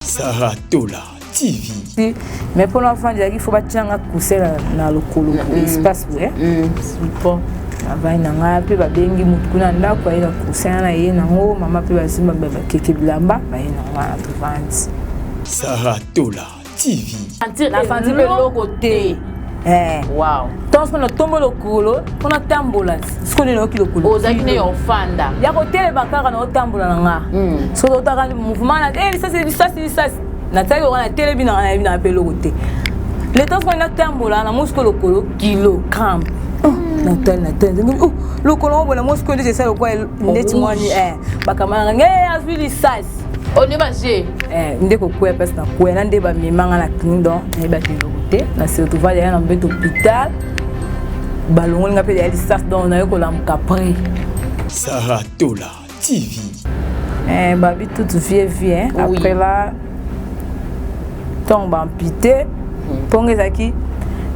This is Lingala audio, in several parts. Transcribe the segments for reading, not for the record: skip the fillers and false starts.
Saratola TV. Mais pour l'enfant, il faut bâtir un coussin dans le colo, espace ouais. Bon, avant il n'a pas pu babengi mutkuna ndako ila coussin na yeye na ngo mama pe basimba baba keke bilamba ba yena wana to vandi. Saratola TV. La fanti pe logo te. Wow. Donc on tombe le colo, on a tambola. Ce qu'on est là qui le colo. Aux amis on fanda. Ya côté les bakara na tambola nga. So do ta mouvement na ça c'est ça. Na taille on a télé bina na pe logo te. Le temps qu'on a tambola na muscle le colo kilogramme. Na taille. Oh, le colo on a muscle c'est ça le quoi ndeti mwani bakama nga azuli sas. On est basé. Ndeko kwa parce na kwa na ndeba mimanga na kindo na ba kilote na se retrouva derrière un bête hôpital balongo nga pe ya licence donc na ko la mkapre. Saratola TV. Babi toute vie après là tombe amputé ponge zaki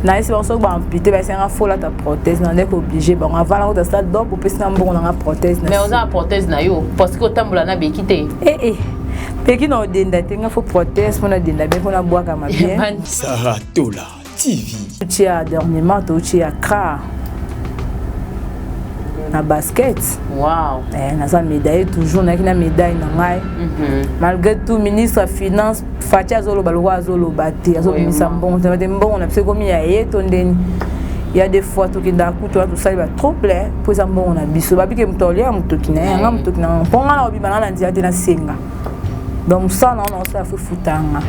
na esi baso ba amputé ba senga fola ta prothèse na ndeko obligé ba on va la autre stade donc pour pesa mbongo na prothèse na mais on a prothèse na yo parce que tambola na bekité Peki no denda tenga fo prothèse pour na denda bien pour na boire comme bien. Saratola TV. Tu as dernièrement tu as car na basket. Wow. Na sa médaille toujours na kina médaille na ngai. Malgré tout ministre de finance Fatia Zolo balwa Zolo bati azo misa mbongo ça va te mbongo na pse komi ya yeto ndeni. Il y a des fois tout qui d'accord tout ça il va trop plaire pour ça mbongo na biso babi ke mtolia mutokina nga mutokina ponga na obima na ndia te na senga. Donc ça non ça faut futanga.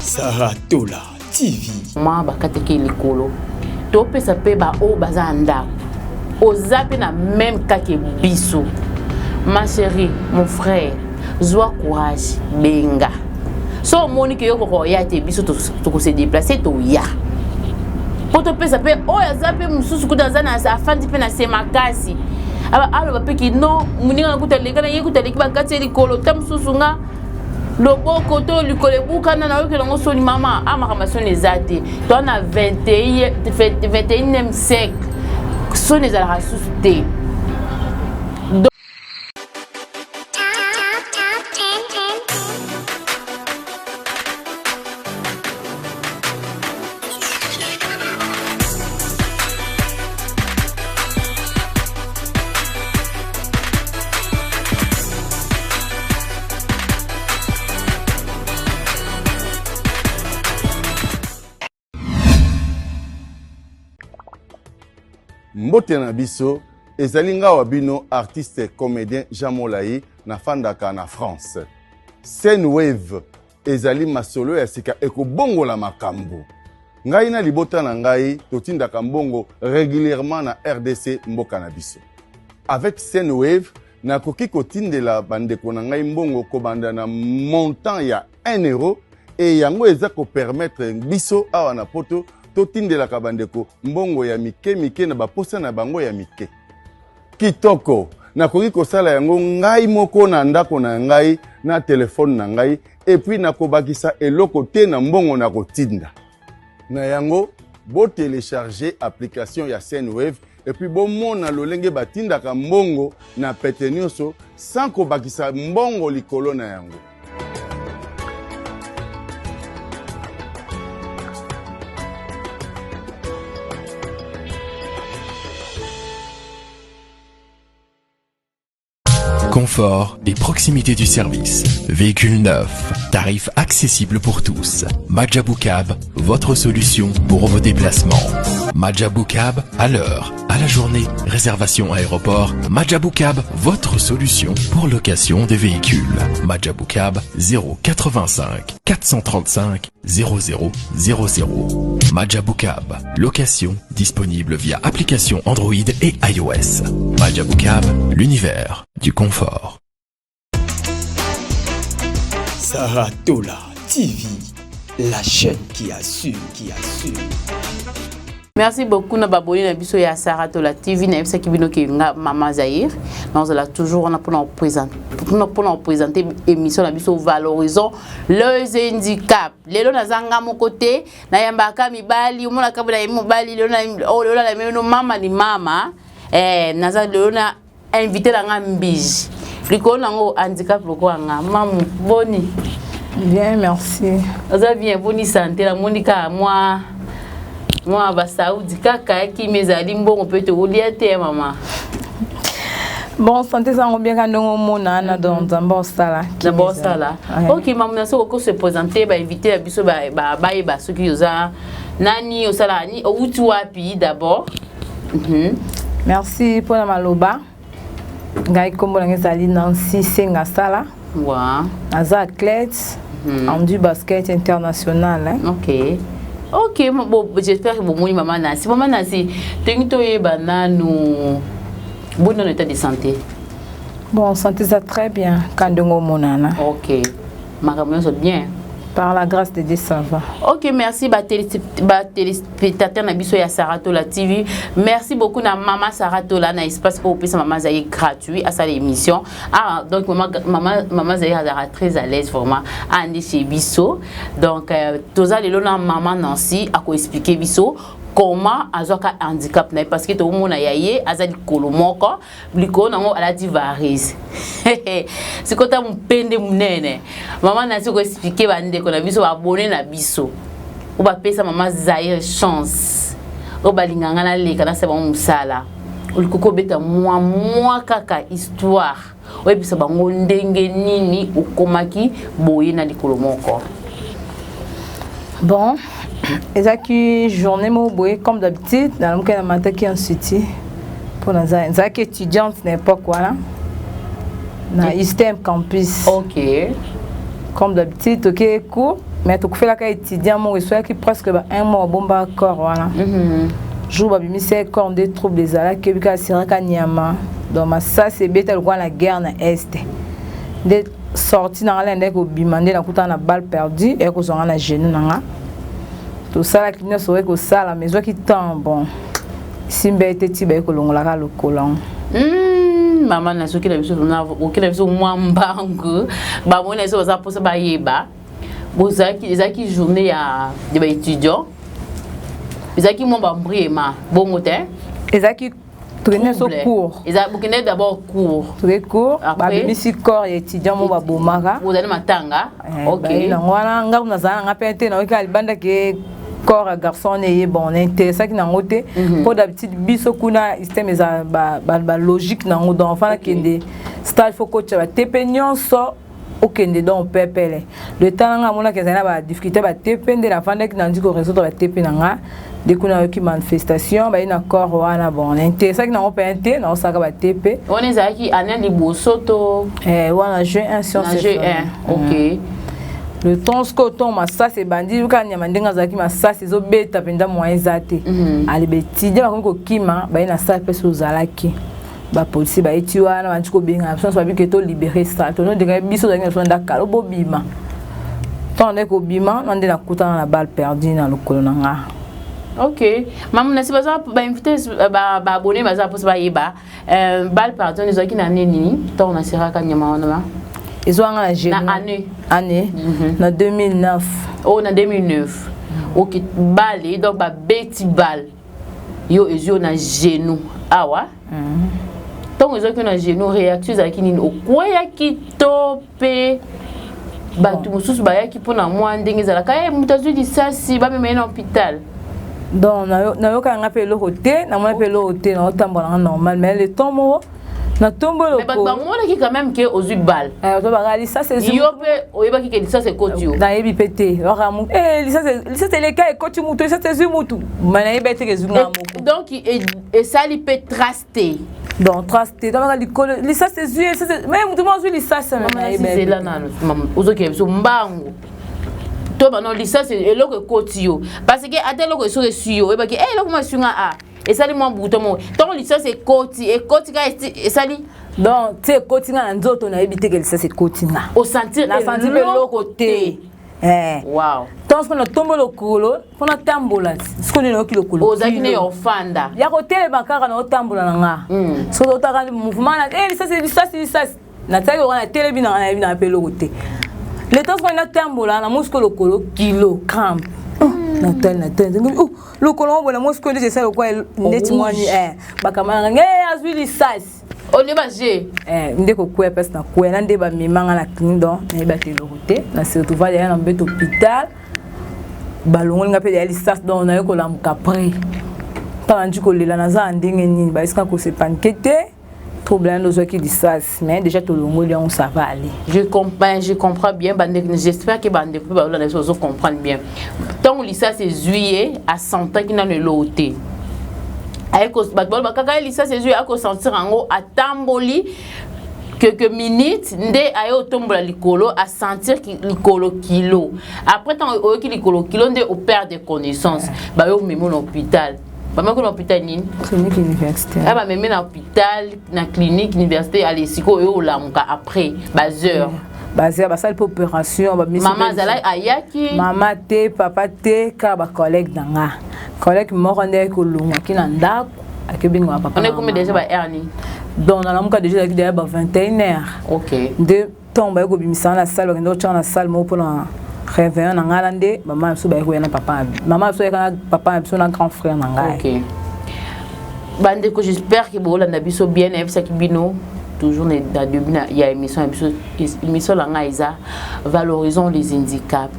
Saratola TV. Ma bakateke likolo. To pesa pe ba o bazanda. Ozape na même cas que biso. Ma chérie, mon frère, sois courage, benga. So monique yo ko ya te biso to se déplacer to ya. Pour te pesa pe o ya zape mususu kutazana sa afandi pe na se makasi. Alo ba pe ki non, muninga kuteleka na yekuteleki bakati likolo tam susunga. Loboko to likole buka na yo ke longo soni mama amakamation ezate. To na 21e siècle. Ce n'est pas la ressource. Mbote na biso ezalinga wabino artiste comédien Jean Molayi na fandaka na France. Scène Wave ezali masolo ya sika ekobongola makambo. Ngai na libota na ngai totindaka mbongo régulièrement na RDC mboka na biso. Avec Scène Wave nakoki kotindela bandeko na ngai mbongo kobanda na montant ya 1 euro et yango eza ko permettre biso awa na poto totindela kabandeko mbongo ya mike na baposa na bango ya mike. Kitoko nakoki kosala yango ngai moko na ndako na ngai na telefone na ngai et puis nakobakisa eloko te na mbongo na kotinda. Na yango bo télécharger application ya Sendwave et puis bo mona lolenge batindaka mbongo na pete nyonso sans kobakisa mbongo likolo na yango. Confort et proximité du service. Véhicule neuf, tarifs accessibles pour tous. Majabou Cab, votre solution pour vos déplacements. Majabou Cab, à l'heure, à la journée, réservation aéroport. Majabou Cab, votre solution pour location des véhicules. Majabou Cab, 085 435 0000. Majabou Cab, location disponible via application Android et iOS. Majabou Cab, l'univers du confort. Saratola TV, la chaîne qui assure, Merci beaucoup na baboni na biso ya Saratola TV na ebisa kibino ke nga Mama Zahir. Nous allons toujours on a pour nous présenter émission na biso valorisons les handicaps. Lelo nazanga mon côté na yambaka mibali umona kabula mibali lelo na meno mama ni mama naza lelo na invité la ngambiji. Liko nango handicap loko nga mamu boni. Bien, merci. Vous avez bien, bonne santé. La Monica, moi, bah, Saoudi, kaka, qui mes amis, bon, on peut te rouler, maman. Bon, santé, ça va bien quand on mona dans un bon sala. D'abord ça là. Ok, maman, ça va se présenter, bah inviter à biso, bah ceux qui ont nani au sala ni au tuapi d'abord. Merci pour la maloba. Ngai kombo na ngezali Nancy Senga sala. Wow. Aza athlète en du basket international. Hein? Ok, bon, j'espère que vous maman Nancy. Maman Nancy, t'es banano. Bon état de santé. Bon, santé ça très bien. Kandongo monana. Ok. Ma caméra c'est bien. Par la grâce de Dieu ça va. Ok, merci téléspectateur na biso ya Saratola TV. Merci beaucoup na maman Saratola na espace pour sa maman Zaï gratuit à sa émission. Ah donc maman Zaï a très à l'aise vraiment andi chez biso. Donc toza lelo na maman Nancy a ko expliquer biso comment azoka handicap na parce que tout monde a yaye azali kolomoko bliko nango ala di varise c'est quand on pende munene maman na se ko expliquer bande ko na biso abonné na biso ou ba pesa maman Zaire chance o balinganga na leka na seba musala ulikoko beta moi kaka histoire o ebisa bango ndenge nini ukomaki boye na likolomoko. Bon, et ça qui journée moi comme d'habitude dans le cas de matin qui en city pour nous ça qui étudiante n'importe quoi là na ISTEM campus. Ok. Comme d'habitude ok cours mais tu fais la cas étudiant moi soit qui presque un mois bomba corps voilà. Jour babi mi c'est corps des troubles des ala que bika sira kanyama donc ça c'est bête le la guerre na est des sorti dans la ndeko bimande na kuta na balle perdue et ko zonga na genou nanga tout ça la clinique saurait que ça la maison qui tend bon simbe était tiba ko longola ka lokolon maman na soki la biso na okela biso mwambangu ba mona so za posa ba yeba bozaki journée ya de ba étudiant ezaki mo ba mbriema bongo te ezaki tourner sur cours. Ils ont d'abord cours. Tous les cours. Après, si corps étudiant mon babomara. Vous allez matanga. Ok. Voilà, on a ça, on a pété dans le cas bande que corps garçon est bon, intéressant qui n'a ngoté. Pour d'habitude biso kuna système eza ba logique na ngo d'enfant qui est stage faut coach ba tepenion so okende donc pepele. Le temps nga mona que ça na ba difficulté ba tepende la fande qui n'a dit ko résoudre ba tepenanga. Dès qu'on a eu manifestation, il y a un accord bon. Intéressant que nous avons peinté, nous avons fait TP. On est aquí à Nalibo Soto. On a joué un sur ce ok. Le temps que ton ça c'est bandit, quand il y a mandinga zaki ma ça c'est obeta penda moyen zate. Ali beti dia ko kima, ba ina ça pe so zalaki. Ba police ba etiwa na bantu ko benga, so ba bi que to libérer ça. To no de biso zaki so ndakalo bobima. Tant ko bima, on de la kuta na balle perdue na lokolo nanga. Ok, maman na si baza ba invité ba abonné baza pour ba yeba bal pardon ils ont qui na nini ton na sera kanyama wana ils ont en génie na année na 2009 oh na 2009 ok balé donc ba beti bal yo ezio na genou awa ton ils ont qui na genou réaction za ki nini okoya ki topé ba tu mususu ba ya ki pona moi ndenge za la ka mutazu di sasi ba me na hôpital. Donc, na yo ka ngapé le côté, na moi le côté, na otambola normal, mais le tombo, na tombo le. Mais ba mona qui quand même que aux bal. To ba gali ça c'est. Yo pe oyeba ki ça c'est kotio. Na yebi pété, ramu. Ça c'est les cas kotio mutu, ça c'est mutu. Mana yebi pété que zunga moko. Donc et ça il peut traster. Donc traster, donc li ça c'est zué, ça c'est même mutu mo zué ça c'est même. C'est là na maman, ozoki so mbango. Non, ça c'est le côté parce que à tel que sur le suyo et bah que eh là comment sur a et ça lui mon bouton mon ton licence c'est côté et côté et ça lui donc tu sais côté na nzoto na éviter que ça c'est côté na au sentir la sentir le côté wow donc on tombe le colo on tambola ce qu'on est le colo aux akine ofanda ya côté le bakara na tambola na nga so otaka mouvement na eh ça c'est na taille on a télé na appelé le côté. Le temps qu'on a tambola, na muscle le colo kilo crampe. Natal. Le colon, on a muscle de ça le quoi net money baka manga azuli sas. On est basé. Ndé ko kuya parce na kuya nande ba mimanga na clinique donc na ba te loroté na se retrouver derrière dans un hôpital balongo nga pe ya licence donc na ko lamuka après tant ndi ko lela na za ndenge nini ba iska ko se pankete problème de qui licence mais déjà tout longo là on ça va aller. Je comprends bien bande j'espère que bande peut ba la chose comprendre bien. Tant licence c'est juillet à 100 ans qui n'a le loté. Avec kaka licence c'est juillet à ko sentir en haut à tamboli quelques minutes ndé ayo otombola likolo à sentir ki likolo kilo après tant o ki likolo kilo ndé au perd des connaissances ba yo memo l'hôpital ba meko l'hôpital nini clinique universitaire ah ba meme na hôpital na clinique université à l'esiko yo lamuka après bazeur basé ba salle pour opération ba maman zala ayaki maman te papa te ka ba collègue nanga collègue moko ndé ko lunga kina ndako akebinga papa on est comme déjà ba erni donc dans la déjà derrière 21h. OK. De tomber ko bimisa na salle on doit na salle mo pour na réveillon na ngalande maman so ba ko na papa maman so ya papa so na grand frère na ngai. OK. Bande ko j'espère que bo la na biso bien et ça qui bino toujours dans debina il y a émission la ngaiza valorisons les handicaps.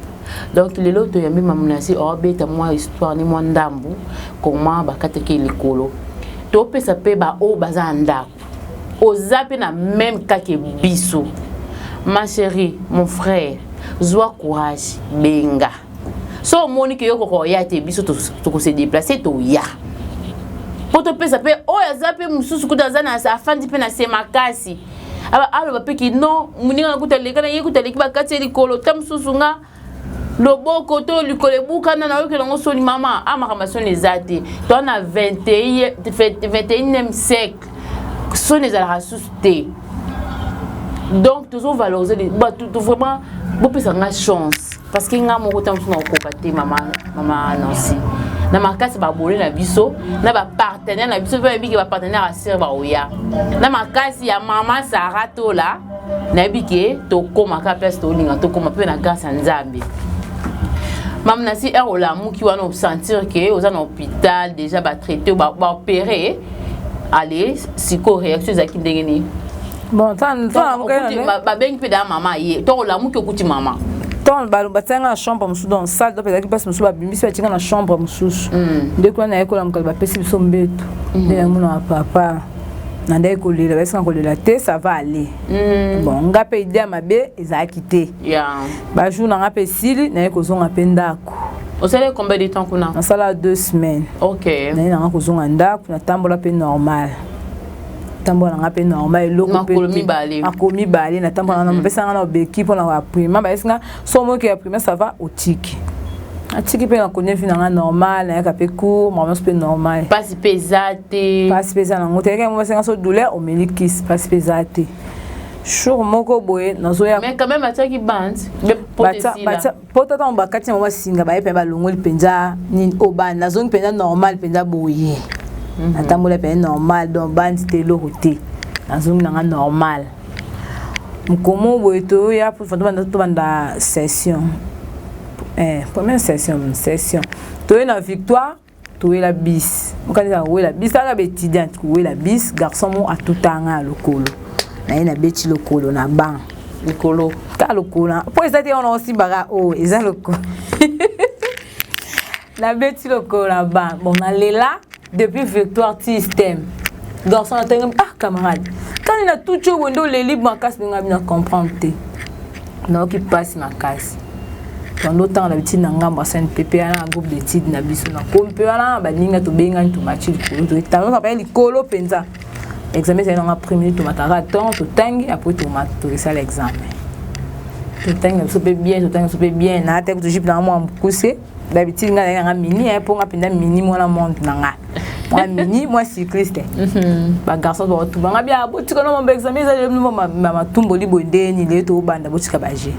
Donc les loto ya même menacé oh beta moi histoire ni moi ndambu comment ba kateke likolo. To pesa pe ba o bazanda. Ozape na même cas que biso. Ma chérie, mon frère, sois courage, benga. So moni que yoko ya te biso to se déplacer to ya. Poto pesa pe o ya zape mususu kutazana sa afandi pe na sema kasi. Aba alo ba pe ki non, muninga kutaleka na yekutaleki ba kati likolo tamsusu nga. Loboko to likolo buka na yo kelongo soni mama amakambaso les ate. To na 21e siècle. Ce n'est pas ressuscité. Donc, toujours valoriser les. Tout vraiment, beaucoup plus de chance. Parce qu'il y a un temps où on a maman Nancy. Na makasi ba bolé na biso, na ba partenaire na biso, ba biki ba partenaire à Sir Baoya. Na makasi ya maman Sarah to là, na biki to koma ka place to linga to koma pe na grâce à Nzambe. Maman Nancy est au lamu qui va nous sentir que aux hôpital déjà ba traité ba opérer. Allez, siko réaction za kindengeni. Bon, tant ba ben pe da maman ye. To la mu ke kuti maman. Tant ba batanga chambre musu dans salle do pedaki passe musu ba bimbisi batinga na chambre musu. Ndeko na ekola mukala ba pesi biso mbeto. Ndela muna papa. Na ndeko lela ba sanga kolela te ça va aller. Bon, ngape idea mabe eza quitté. Yeah. Ba jour na ngape sili na ekozonga pe ndako. Vous savez combien de temps qu'on a? On sala 2 semaines. OK. Na ina kozonga ndako na tambola pe normal. Tambola nga pe normal loko pe makomi bale na tambola na pesa nga na beki pour na prima ba esinga somo ke prima ça va au tiki. A tiki pe na connait finanga normal na ka pe court maman pe normal. Pas pesate. Pas pesate na ngote ke mo senga so douleur au melikis pas pesate. Jour moko boye nazoya mais quand même ataki band pota ta mbakati mama singa ba epe ba longoli penza ni oba nazongi penza normal penza boye atambola pe normal donc band te lokote nazongi nanga normal mkomo boye to ya pour banda session première session to na victoire to la bis mokani ko la bis ka be étudiant ko la bis garçon mo atutanga lokolo na beti lokolo na ban lokolo ta lokolo po ezate on aussi baga o eza lokolo na beti lokolo na ban bon na lela depuis victoire système garçon na tenga camarade quand il a tout cho wendo le libre makas nga bina comprendre te na qui passe makas pendant temps la beti na ngamba sen pp na groupe d'études na biso na kompe wana ba ninga to benga to match likolo to ta na ba likolo penza. L'examen c'est dans premier minute, tu m'attends tu tangues après tu m'attends ça l'examen. Tu tangues super bien, na tête tu jip dans moi coucher. D'habitude nga mini pour nga penda mini moi la monte nanga. Moi mini moi cycliste. Ba garçon ba tout nga bien aboti ko no mon examen ça ma tumbo li bondeni le to banda botika baje.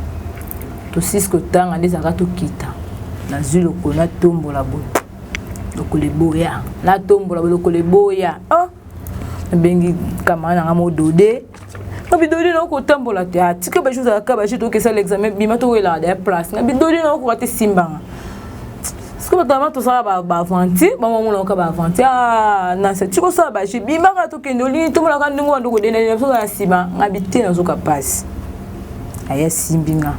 To six ko tanga ndeza ka to kita. Na zulo ko na tumbo la bo. Lokole boya. Na tumbo la bo lokole boya. Oh bengi kamana ngamo dodé Ngabi dodi na ko tambola te atika ba chose aka ba chito ke ça l'examen bima to wela des place ngabi dodi na ko rate simbanga que notamment tout ça va avancer maman on va avancer ah na c'est tu ko ça ba jibi maka to kendo li to mala kan ndungu ndoko dena so na sima ngabite na zo kapasi aya simbinga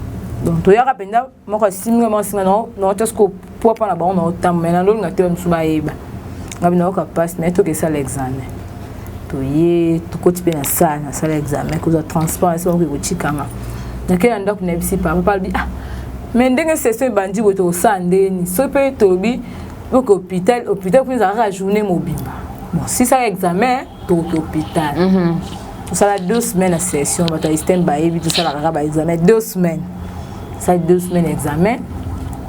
donc to ya kapenda moko simbinga mo singa no tesko pour pas na ba on otam mais na lo ngate msuba yeba ngabina kapasi mais to ke ça l'examen to ye to ko tipe na ça l'examen ko za transparence ko ko chikanga na kena ndako na bisi papa bi ah mais ndenge session bandi boto sandeni so pe tobi au hôpital pour ça journée mobimba bon si ça examen to hôpital ça la 2 semaines la session bato système ba yebi tout ça la ba examen 2 semaines ça 2 semaines examen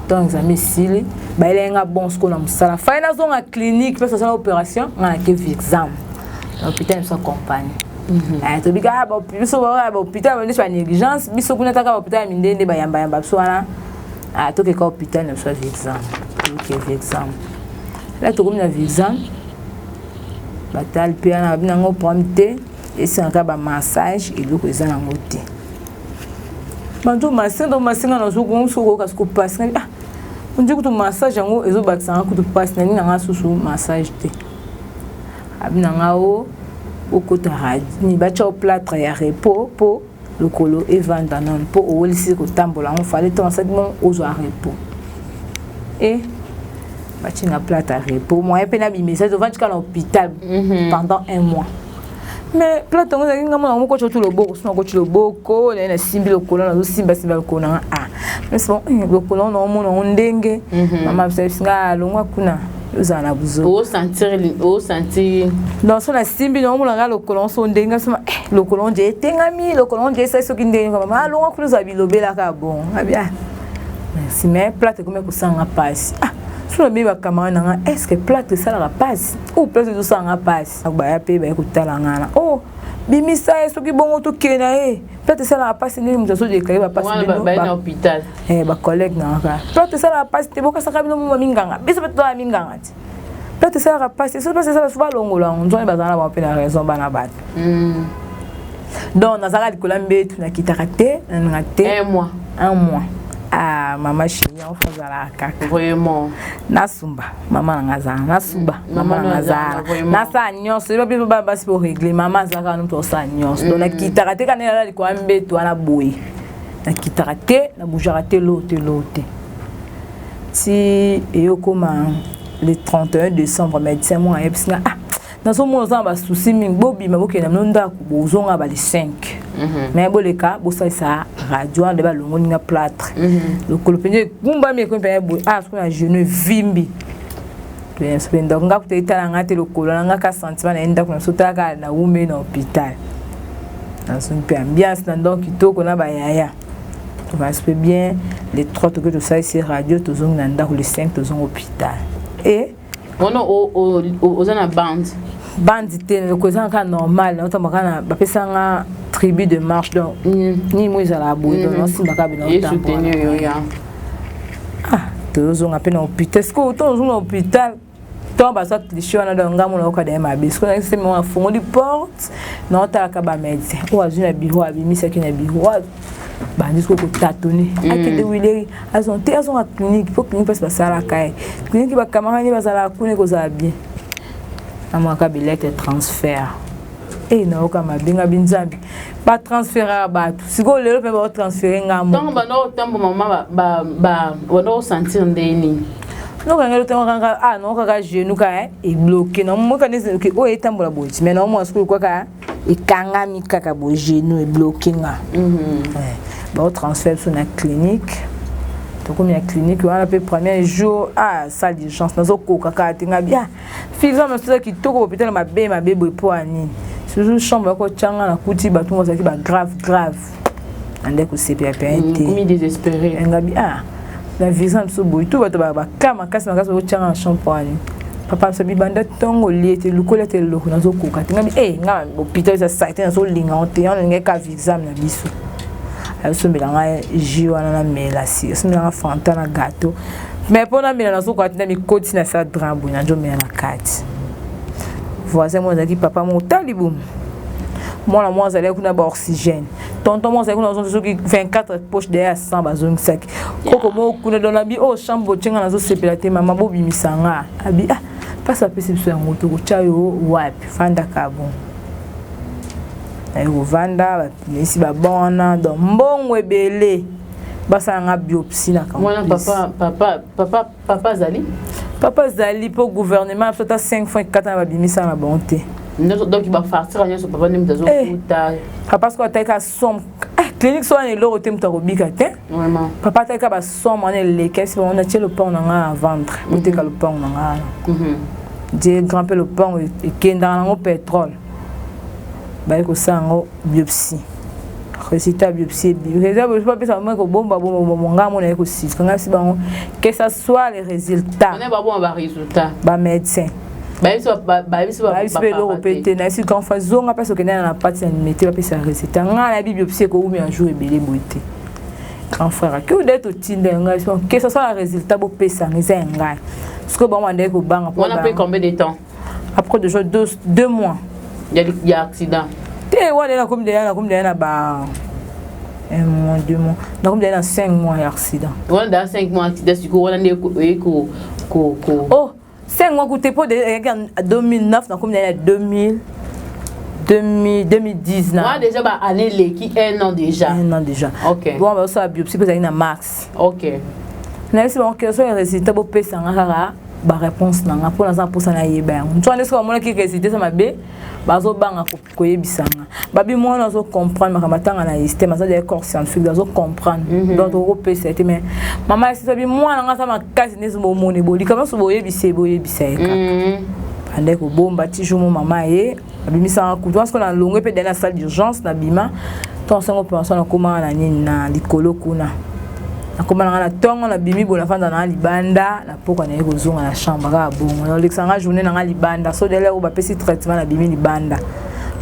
donc examen sili ba elenga bon ce qu'on a musala fa na zone clinique parce que ça opération on a que examen l'hôpital nous accompagne to biga ba biso ba hôpital ba niswa négligence biso kuna taka hôpital mindende ba yamba biso wana to ke ka hôpital na so examen to ke examen là to comme na examen batal pia na bina ngo prompte et c'est un ba massage et le ko na ngote bantu masinga na zugu so ka sko passe ah on dit que to massage ngo ezo bakisa ko to passe na nga susu massage te abina ngao au côté ni bacha au plâtre ya repos pour le colo et vendre non pour au lycée ko tambola on fallait tranquillement aux repos et bacha na plâtre à repos moi et pena bi message devant jusqu'à l'hôpital pendant 1 mois mais plâtre ngo nga mo ko chotu loboko sino ko chuloboko na simbi le colo na simba le colo ah mais bon le colo no mo no ndenge mama bisinga longwa kuna uzana buzo au sentir dans son simbi no mo la le colo so ndenga sama le colo je tengami le colo je sai so kinde mama longwa kuna za bilobela ka bon abia merci mais plate comme ko sanga passe ah sur le ba camarade nga est-ce que plate ça la passe ou plate do sanga passe ba ya pe ba ko talanga oh bimisa so ki bongo to kena plate ça la passe ni mo so déclarer ba passe ba hôpital ba collègue na ka plate ça la passe te boka saka bino mo minganga biso beto la minganga ti plate ça la passe so passe ça souvent longola on doit ba zana ba pe na raison bana bat donc na zaka dikolambe tu na kitakate na te 1 mois ah maman chérie on fait la kaka vraiment nasumba maman ngaza nasuba maman ngaza nasa nyonso ba biso ba basi pour régler maman zaka no to sa nyonso donc na kitakate kana la ko ambe to ana boye na kitakate na boujarate lote si eyokoma le 31 décembre médecin moi epsinga ah naso mo za ba souci mingobi maboke na nonda ku bozonga ba le 5 mais boleka bosa ça radio de ba longo ninga plâtre le colopenie kumba mi ko pe bo ah so na genou vimbi bien spendo nga ku teita nga te le kolona nga ka sentiment na enda ku na sotaka na ume na hôpital dans une ambiance na donc kitoko na ba yaya on va se bien les 3 que de ça ici radio tozong na nda ku le 5 tozong hôpital et on aux ana bandité le causa ka normal on tamaka ba pesanga tribu de marche donc ni moi za la boue donc si baka bino soutenir yo ya ah tozong apena hôpital est-ce que tozong hôpital to ba sa cliché na donc ngamo na ko da ma bis ko c'est moi fongo di porte non ta ka ba médecin ou azuna biro abimisa ki na biro bandi ko tatoni akide wileri azonte azon a clinique pour clinique passe ça la kai clinique ba camarade ba za la kune ko za bien amaka bilete transfert et na okama binga binzambi ba transférer ba siko lelo pe ba transférer ngamo donc ba no tambo mama ba wono sentir ndeni no kanga lo tanga ah no kanga genou ka e bloqué no mo kanese ke o etambola boji mais no mo siko kwa ka e kanga mi kaka bo genou e bloqué nga ba transfert sur la clinique donc comme la clinique on a fait premier jour ah salle d'urgence nazo ko kaka tinga bien fiza na sala kitoko hôpital ma bebo po ani sur chambre ko changa na kuti ba tungo saki ba grave ande ko CPAP mi désespéré ngabi ah la visa so boy tout ba kama kasi makasi ko changa na chambre ani papa sabi banda tongo liete lukolete loko nazo ko katinga bi nga hôpital ça site na so linga on te on ngeka visa na biso so milanga jiwana na melasi so milanga fanta na gâteau mais pona milana so kwa tina mi koti na sa drambo na njo milana kati voisin mo zaki papa mo talibum mwana mwa zale kuna ba oxygène tonton moi c'est qu'on a qui 24 poches derrière 100 bazon sac koko mo kuna dans la bi oh chambre tinga nazo sepelate mama bo bimisanga abi ah pas ça perception ya moto ko chayo wapi fanda ka bon ay ko vanda mesi ba bona do mbongo ebele basa nga biopsie na ka mwana papa zali pour gouvernement peut-être 5 fois 4 na ba bimisa na bonté donc il va partir à son papa nem dazo puta papa parce que ta somme clinique so na loro te mutako bika te vraiment papa ta ka ba somme on les caisses on a tié le pain na vendre muté ka le pain na j'ai grimpé le pain et kenda na pétrole ba ko sango biopsie résultat biopsie résultat pas pesa moi ko bomba nga mo na ko si nga si ba que ça soit les résultats on est pas bon ba résultat ba médecin ba lo répéter na si quand fa zonga parce que na partie na mettre ba pesa résultat nga na biopsie ko ou un jour ebele boité grand frère que d'être tinde nga que ça soit le résultat bo pesa nga nga parce que bon on est ko banga on a pris combien de temps après de 2 mois il y a accident te wala comme de ba 1 mois 2 mois na comme de 5 mois accident on dans 5 mois accident si ko on est ko oh 5 mois coûté pour de 2009 na comme de 2010 na moi déjà ba année qui 1 an déjà OK bon ba ça biopsie peut na max OK na si bon que ça résultat bo pesa ngara ba réponse nanga pour l'instant pour ça na yeba on est ce que mon qui résultat ça mabe bazo banga ko yebisanga babi moi nazo comprendre makamata na système ça des corps scientifique bazo comprendre donc au pesa te mais maman si babi moi nanga ça makasi nezo moni boli comment so boyebise ka ande ko bomba ti jour maman ye abimisa ku parce que na longue pe dans la salle d'urgence na bima ton sango personne na koma na nini na likolo kuna akoma na tongo na bimi bona fanda na libanda na poko na yeko zonga na chambre ka bongo na lexanga journée na libanda so de l'air ba pesi traitement na bimi libanda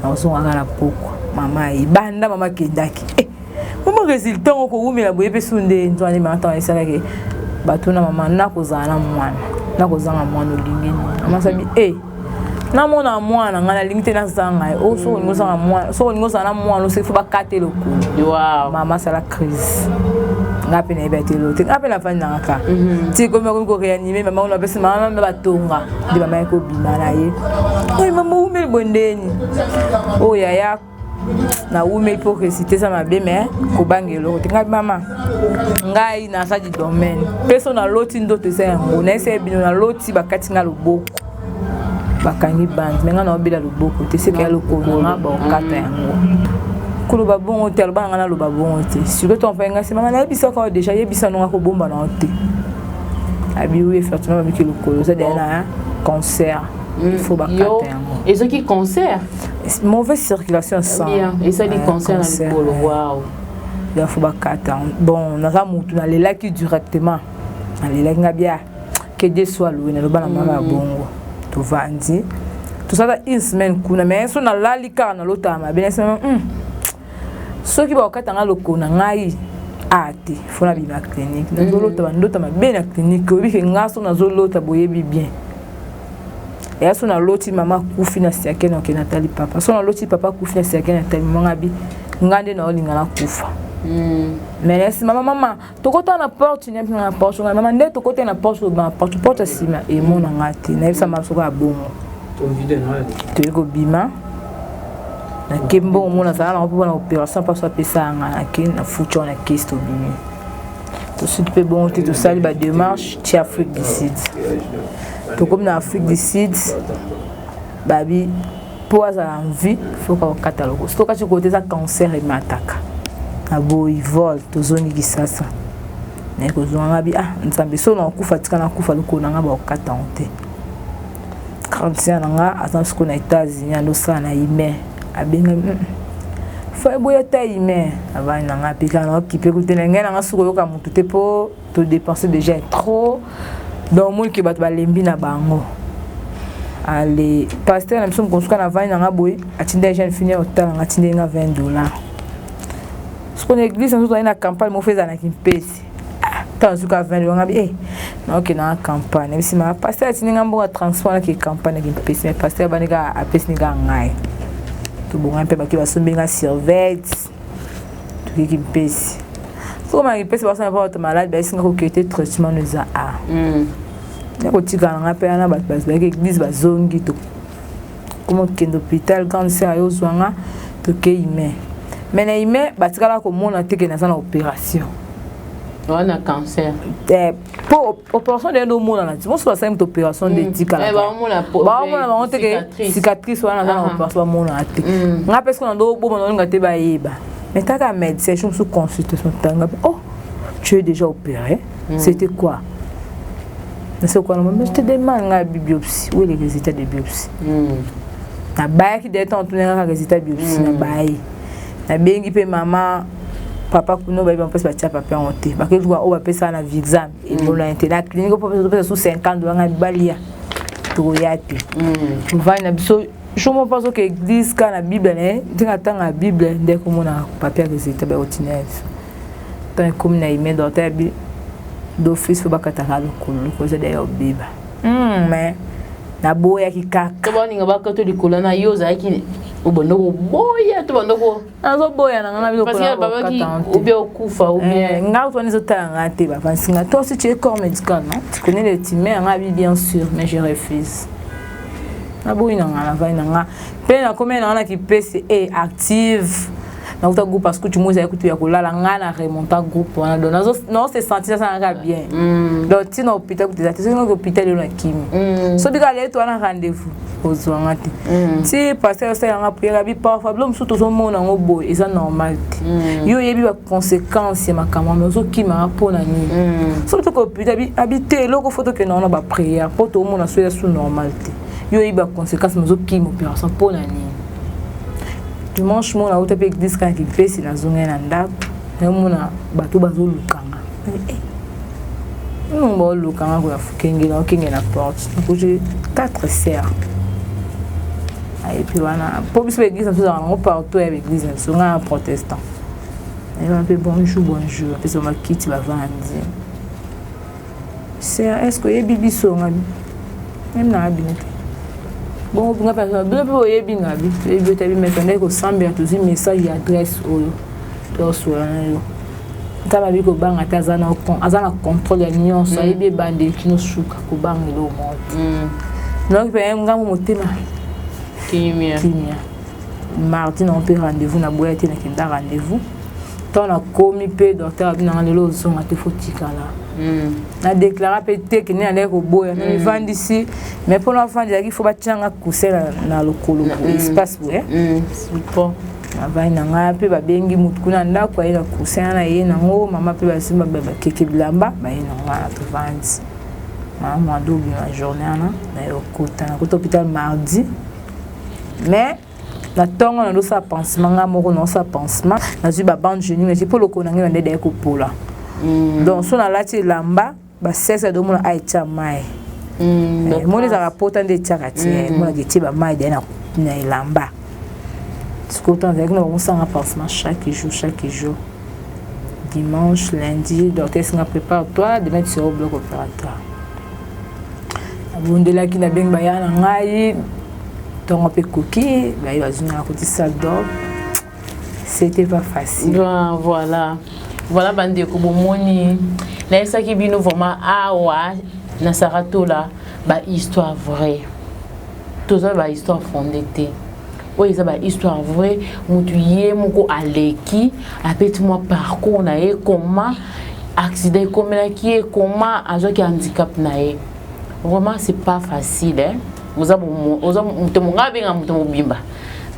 na zonga na poko mama ibanda mama kendaki mama résultat ko wumi la boye pesunde nzwani mata isaka ke batuna mama na kozana mwana olingeni mama sabi na mona mwana ngana limite na zanga o so ngosanga mwana so ngosana mwana se faut ba katelo ku wow mama sala crise ngapi na ibetelo te ngapi na fanya ngaka ti ko me ko réanimer mama on apesa mama batonga di mama ko bima na ye oy mama umeli bondeni o yaya na umeli pour réciter ça ma belle ko bangelo te ngapi mama ngai na sa di domaine persona loti ndoto se ngo na se bino na loti bakati nga loboko bakangi band menga na obila loboko te se ka lokolo na ba okata yango kulu babongo te alba ngana lo babongo te siko to mpa ngasi mama na bisa ko déjà yebisa nonga ko bomba na te abi oui effectivement avec le colo ça derrière cancer il faut ba kata yango et ce qui cancer mauvaise circulation sang et ça dit cancer na le colo waouh il faut ba kata bon na za mutu na lela qui directement na lela ngabia que Dieu soit loué na lo bana mama bongo to vandi tout ça une semaine kuna mais so na lalika na lotama bien ça ceux qui va okatanga lokona ngai ate fona bi na clinique na zolota bandota mabe na clinique obi ke ngaso na zolota boyebi bien et so na loti mama kufi na siake na ke Nathalie papa so na loti papa kufi na siake na Nathalie mama bi ngande na olinga na kufa mais laisse mama tokota na porte ni na porte mama nde tokota na porte ba porte sima e mona ngati na isa maso ka bongo to vide na to ko bima na kembo mona sala na pour na opération pas ça pesanga na kin na fucho na kisto bimi to sud pe bon to sali ba démarche ti Afrique du Sud to comme na Afrique du Sud babi pour avoir envie faut qu'on catalogue to ka ci côté ça cancer et m'attaque abo ivol to zoni kisasa na ko zonga bi nzambe so na kufa tika na kufa lokona nga ba okata onte 40 ans nga attends ko na États-Unis ando sana ime abenga fa boya ta ime abana nga pika na okipe kutena ngena nga suko yoka mutu te po to dépenser déjà trop donc moi ki bat ba lembi na bango allez pasteur na msom konsuka na vani nga boy atinde jeune finir hotel nga atinde nga $20 ce qu'on église nous dans la campagne mo fait na kimpesi tant suka $20 nga bi na ok na campagne mais si ma pasteur atinde nga mbo transport na ki campagne kimpesi mais pasteur banika apesi nga ngai to bonga pe ba ki ba sombenga surveille qui pèse. Comme il pèse parce qu'on est malade, ben c'est qu'on quitte traitement nous a. Quand tu vas en appeler na base ba église ba zongi to. Comme kendo hôpital cancer yo zwanga to ke ime. Mais na ime ba tikala ko mona te ke na sana opération. On a cancer. Pour opération de no mona na. Bon soit simple opération de tikala. Ba mona po. Ba mona ba on te ke cicatrice wana na opération mona te. Nga parce qu'on ndo bo mona nga te ba yeba. Mais t'as qu'à médecin sous consultation tanga. Oh, tu es déjà opéré. C'était quoi? C'est quoi? Je te demande la biopsie. Où est les résultats de biopsie? Na baye qui détend tous les résultats de biopsie na baye. Na bengi pe maman papa kuno baye on peut pas papa honte. Parce que je vois on va payer ça na examen et on l'a intérêt la clinique pour payer sous 50 dollars na balia. To yate. Tu vas na biso je me pense que l'église quand la Bible est dans la Bible dès que mon papier résultat ba ordinaire. Tant comme na email dans ta Bible d'office faut pas catalogue ko za d'ailleurs Bible. Mais na boya ki kaka. To ba ninga ba catholique la na yoza ki ubonoko boya to bondoko. Azo boya na ngana bilo ko. Parce que baba ki ou bien okufa ou bien nga to nizo ta ngate ba parce que toi si tu es corps médical non tu connais les timés nga bien sûr mais je refuse. Na boyi na ngana va na nga pe na comme na ngana ki PC est active na uta groupe parce que tu moza écouter ya kolala ngana remonta groupe wana donc non se sentir ça nga bien donc ti na hôpital ku tezate ngo hôpital na kimi so bika le to na rendez-vous ozwa ngati ti pasteur ça nga prière bi parfois blom surtout so mona ngo boy eza normal yo yebi ba conséquences ya makama mais zo kima pona ni surtout ko hôpital bi habiter loko photo que non ba prière pour tout mona so sous normalité yo yebi ba conséquences mais zo kima opération pona ni dimanche mon auto pe église quand il fait c'est la zone na ndako et mona bato bazo lukanga non bon lukanga ko afukenge na okenge na porte donc j'ai 4 sœurs et puis voilà pour bis église nous avons partout avec église sont un protestant et on fait bonjour parce qu'on m'a quitté va vendre c'est est-ce que y bibi so ngabi même na abinete bon on va faire bien pour y bien ngabi et bien tu maintenant ko sambe atuzi message et adresse oyo to so yo tala biko banga tazana azana contrôle ya nyonso et bien bande kino shuka ko banga lo monte donc pe ngamu motema kimia mardi on peut rendez-vous na boyate na kenda rendez-vous tant na komi pe docteur na lelo zonga te fotika là na déclarer peut-être que ni aller ko boya na vendre ici mais pour l'enfant il faut ba tianga kusela na lokolo espace ouais support na na nga pe ba bengi mutu kuna ndako ayi na kusela na ye na ngo mama pe ba simba ba keke bilamba ba ye na nga to vendre mama double la journée na yo kota na hôpital mardi mais la tongue on a sa pansement nga moko non sa pansement na zu ba bande genou mais pour le konangi na ndé ko pola donc so na lati lamba ba sesa do mona aicha mai mona za rapporta ndé tchakati mona geti ba mai de na lamba scotant avec nous on s'en pansement chaque jour dimanche lundi donc est-ce qu'on prépare toi de mettre sur au bloc opératoire abondela ki na beng ba ya na ngai donc on peut cookie bah il va venir à côté salle d'or c'était pas facile voilà bande ko bomoni la ça qui bino vraiment awa na saratola ba histoire vraie tout ça ba histoire fondée oui ça ba histoire vraie mutu ye moko aleki apeti moi parcours na e comment accident comme là qui est comment azo ki handicap na e vraiment c'est pas facile hein oza mutu monga benga mutu mobimba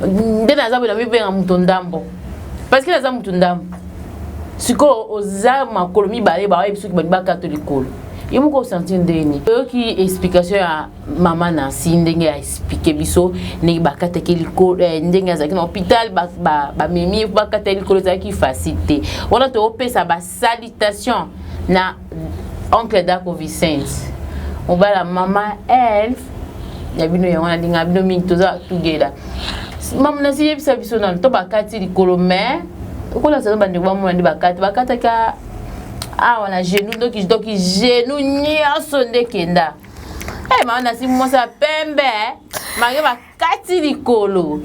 ndena azabu na benga mutu ndambo parce que aza mutu ndambo siko oza makolo mibale ba yebiso ki ba catholique yo moko sentir ndeni yo ki explication ya mama na si ndenge ya expliquer biso ndenge ba catholique ndenge azaki na hôpital ba memi ba catholique za ki facilité wana to opesa ba salutation na oncle Dako Vicente on va la maman Elf ya bino ya wana linga bino mingi toza together maman na si yebisa biso na to bakati likolo mais okola sa bande ba mo ndi bakata ka on a genou donc genou nyonso nde kenda maman na si mo sa pembe mage bakati likolo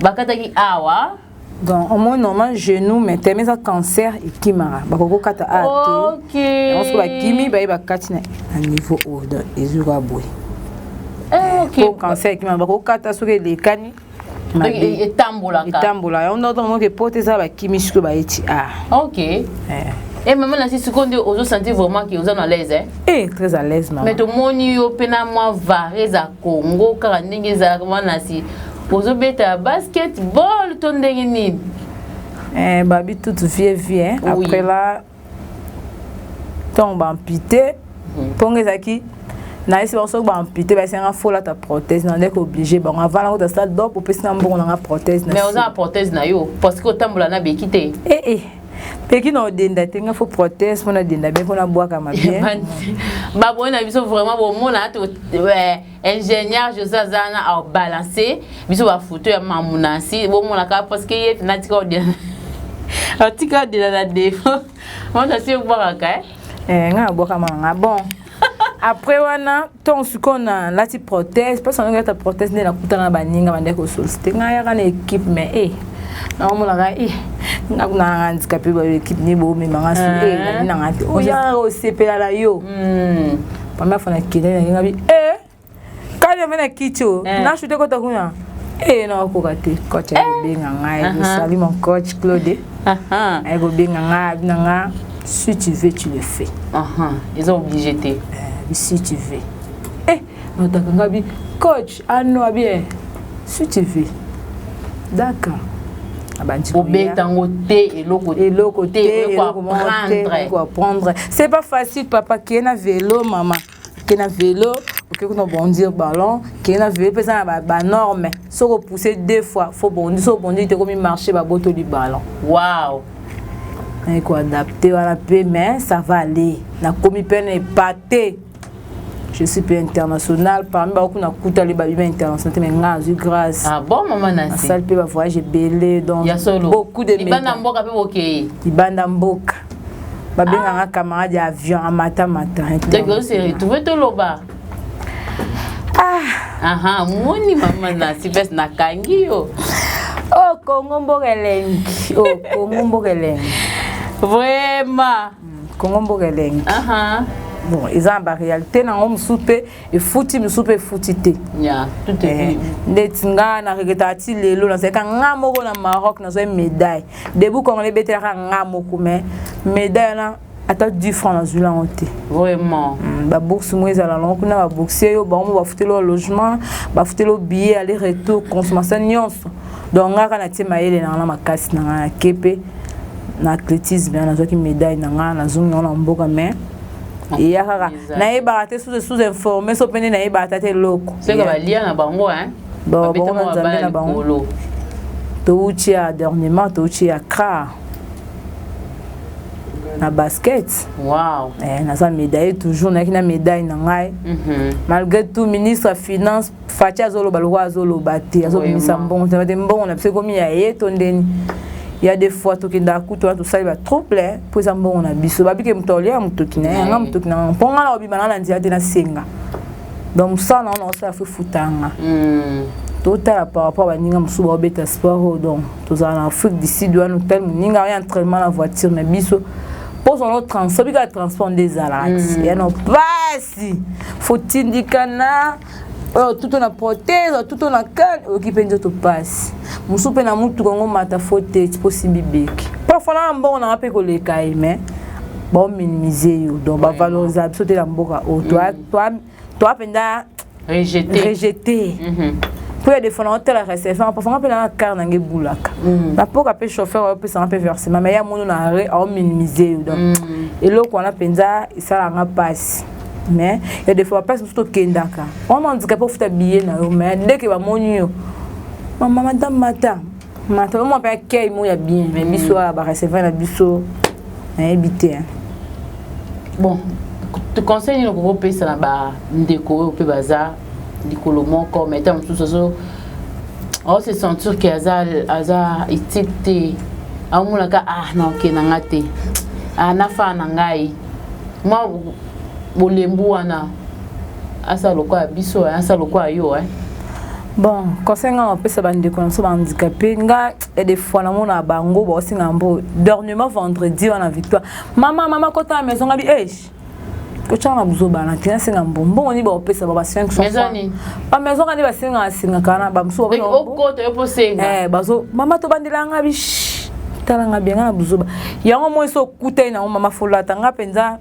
bakata ki awa Donc, au moins, normalement, genou, mais t'es mis à cancer et kimara. Bakoko kata ate. Ok. On se voit kimi, bah, il va katine à niveau haut de Ezuraboui. Ok. Pour cancer et kimara, bakoko kata sur les cani. Et tambola. Et tambola. On a donc que porter ça, bah, kimi, ce que bah, eti. Ah. Ok. Et même là, si tu comptes, on sentit vraiment qu'ils sont à l'aise. Eh, très à l'aise, maman. Mais tout le monde, il y a moi varé à Congo, car on est nasi. Pour bêta basketball, ton déni. Eh, babi, toute vie. Après là, tombe amputé. Pour les acquis. Na esi ba so ba amputé ba senga fola ta prothèse na ndeko obligé ba avant la ta stade donc pour pesa mbongo na prothèse na. Mais on a prothèse na yo parce que tambola na bekité. Peki na odenda tenga fo prothèse pona denda bien pona boaka ma bien. Ba bon na biso vraiment bon mona to ingénieur José Zana a balancé biso ba photo ya mamunasi bon mona ka parce que na tika odenda. Tika de la défo. On a su boaka ka. Nga boaka ma bon. Après wana ton sukona lati prothèse parce que ta prothèse ne la kutana baninga bandeko soliste nga ya kana équipe mais na omona ga nga kuna handicapé ba équipe ni bo me manga su na ngati o ya o sepela la yo pamba fana kile na ngabi kale mena kicho na shute ko takuna na ko kati coach benga ngai salut mon coach Claude ai go benga ngai nga si tu veux tu le fais ils ont obligé te si tu veux. Non, t'as qu'un coach, non, bien. Si tu veux. D'accord. Au bétangoté et l'autre côté, quoi prendre. C'est pas facile, papa, qui est un vélo, maman. Qui est un vélo, qui est un bondir ballon, qui est un vélo, c'est un norme. Si on repousse 2 fois, il faut bondir, si on bondir, il faut marcher, il faut du ballon. Waouh! Il faut adapter, mais ça va aller. La commis peine est pâtée. Je suis peu international. Parmi beaucoup na kuta les babis international mais j'ai grâce. Ah bon maman Nancy. Ça peut voyager belé donc beaucoup de Ibanda mboka pe OK. Ibanda mboka. Babi nga camarade d'avion à mata. D'accord, c'est tu veux te loba. Moni maman Nancy pes na kangi yo. Oh Congo mbokelengi. Vraiment. Congo mbokelengi. Bon, ils ont en réalité na ngom soupe et fouti soupe foutité. Ya, tout est ndetinga na regetati lelo na seka nga moko na Maroc na zo médaille. Debout quand les betera nga moko mais médaille na ata 10 francs na zula honte. Vraiment. Ba bourse moise la longue na ba boursier yo ba mo ba futé le logement, ba futé le billet aller retour consommation nyonso. Donc nga kana tima yele na makasi na kepe na athlétisme na zo ki médaille na nga na zunga na mboka mais et ya kaka na ebate sous informé so pene na ebata te loko c'est que ba lia na bango bon na zambe na bango to uchi a dernièrement to uchi a Accra na basket na sa médaille toujours na kina médaille na ngai malgré tout ministre de finance Fatia zolo balwa zolo bate azo misa mbongo te mbongo na pse komi ya yeto ndeni. Il y a des fois que tu as tout ça il va trop plaire pour ça bon on a biso babi ke mtolia mtokina nga mtokina ponga la obi banana ndia te na senga donc ça on ça fait futanga total par rapport à ninga musuba obeta sport donc tous en Afrique d'ici doit nous tel ninga y entraînement la voiture mais biso pour son autre transport biga transport des alax et non pas si faut indicana tout on a prothèse tout on a canne occupé de tout passe musupe na mutu kongo mata faute possible biki parfois na mbongo na pe ko le kai mais bon minimiser yo donc ba valoriser sauter la mboka o toi penda rejeter pour des fois on telle recevoir parfois on peut na car na ngebulaka na poka pe chauffeur peut ça peut versement mais ya mono na au minimiser yo donc et là qu'on a penza ça la passe mais il y a des fois pas surtout kendaka on m'a dit que pour faire billet na yo mais dès que va monio maman madame moi pas kay mo ya bien mais biso ba recevoir na biso na habiter bon tu conseilles le groupe ça na ba ndeko pe bazar likolo moko mais tant tout ça on se sentir que aza itite amuna ka na ok na ngate na fa na ngai moi bolembu wana asa lokwa biso asa lokwa yo Bon, conseil on peut se bande comme ça handicapé nga et des fois na mona bango bo singa mbo dernièrement vendredi on a victoire. Maman kota maison ngabi ko chana buzo bana tina singa mbo on ni ba pesa ba 500. Maison ni. Ba maison ngani ba singa kana ba mso ba. O koto yo posenga. Bazo mama to bandela ngabi tala ngabi ngana buzo ba. Yango mo so kutai na mama folata nga penza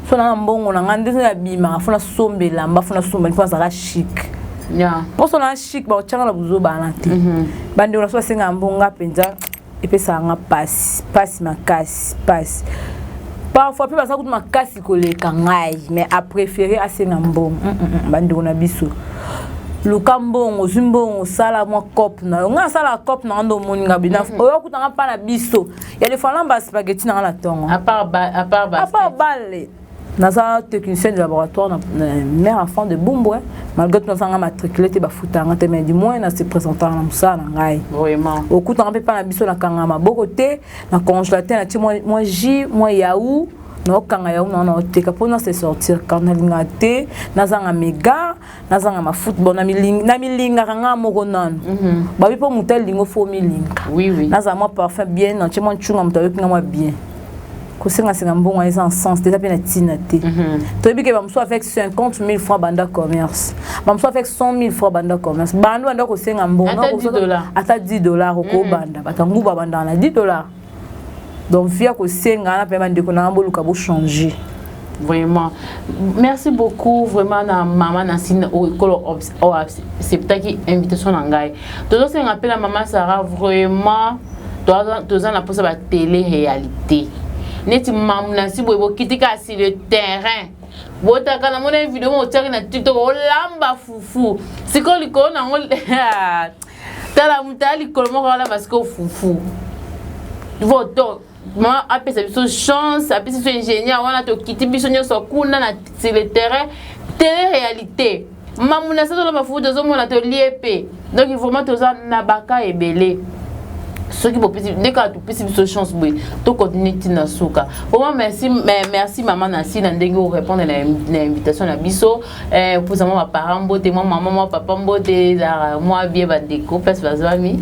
so na mbongo na ngande ya bima afuna sombela mba afuna sombela kwa za chic. Yeah. Poso na chic ba ochanga la buzo ba na te. Bande ora so singa mbonga penza epesa nga pass makasi pass. Parfois pe basa kutu makasi koleka ngai mais a préféré a singa mbongo. Bande ona biso. Luka mbongo zimbongo sala mo cop na nga sala cop na ndo moninga bina. Oyo kutanga pa na biso. Ya le fala mba spaghetti na na tongo. À part balle. Naza technicien de laboratoire na mère enfant de Bumbo malgré tout ça matriculé te ba futanga te mais du moins na se présentant na musa na ngai vraiment au coup on peut pas na biso na kanga maboko te na congélateur na ti moi jus moi yaou na kanga yaou na te kapona se sortir quand na lingate na zanga mega na zanga ma football na milinga kanga moko nan ba bi po mutel lingo fo milinga oui na za moi parfum bien na ti moi chunga mutawe kinga bien. Singa mbongo a en sens déjà bien tinate to bi ke ba mso avec 50 000 francs banda commerce ba mso avec 100 000 francs banda commerce bando anda ko singa mbongo ata $10 ko banda batangu ba banda na $10 donc via ko singa na pe bande ko na mboluka bo changer vraiment merci beaucoup vraiment na maman Nancine au école acceptaki invitation na ngai to senga appelle la maman Sarah vraiment to za na posa ba télé réalité. Neti mamuna si boy kitika sur le terrain botaka na mona vidéo mo tsaka na TikTok olamba fufu siko liko na ngol tala mutali kolmo kala basko fufu voto ma apesa biso chance apesa biso ingénieur wana to kiti biso nyoso kuna na sur le terrain télé réalité mamuna sa to la fufu dozo mona to liepé donc il faut vraiment to na baka ebele. Ceux qui peuvent dès que tu peux chance oui tout continuer tina souka vraiment merci maman Nancine ndenge o répondre à l'invitation na biso pour ça moi parents mbote moi maman papa mbote moi bien ba déco place bazami.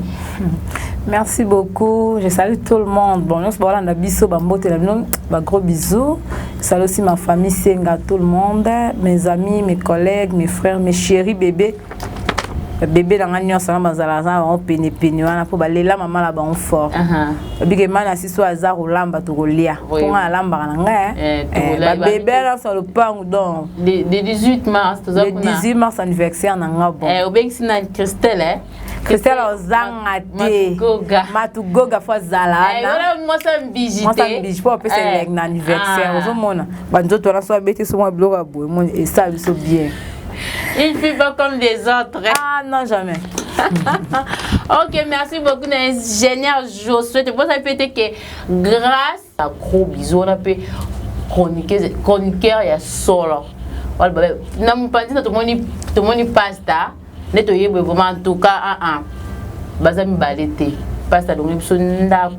Merci beaucoup, je salue tout le monde. Bon, nous sommes là biso ba mbote la bino ba gros bisous. Je salue aussi ma famille Senga, tout le monde, mes amis, mes collègues, mes frères, mes chéris bébés. Bébé dans la nuit ensemble bazalaza on peni wana po balela mama la ba on fort bige mana siso azar olamba to kolia pour la lamba na nga ba bébé là sur le pango donc le 18 mars le 18 mars anniversaire na nga bon obengsi na Christelle Christelle ozanga te matugoga fo zala na moi ça mbijité po pe c'est l'anniversaire ozomona ba nzoto na so beti so mo bloga boy mon et ça biso bien. Il ne fait pas comme les autres. Ah non, jamais. Ok, merci beaucoup, ingénieur Josué. Tu peux répéter que grâce à gros bisous, on a pu chroniqueur et solo. Voilà, nous pas dit tout le monde pasta. Nettoyer vraiment en tout cas bazami balete pasta donc biso ndako.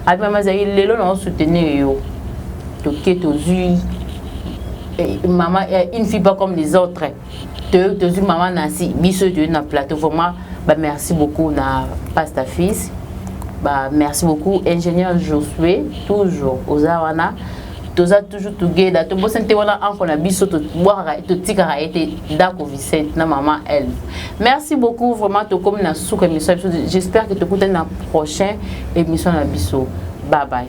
Avec maman Zaï lelo na soutenir yo. To keto zu maman une fille pas comme les autres. Tu maman Nancy biso tu na plateau vraiment bah merci beaucoup na pasta fils bah merci beaucoup ingénieur Josué toujours aux awana toza toujours together to bosente wana encore na biso to boira to tikara été dako Vicente na maman elle merci beaucoup vraiment to comme na souka émission j'espère que tu écoutes na prochaine émission na biso bye bye.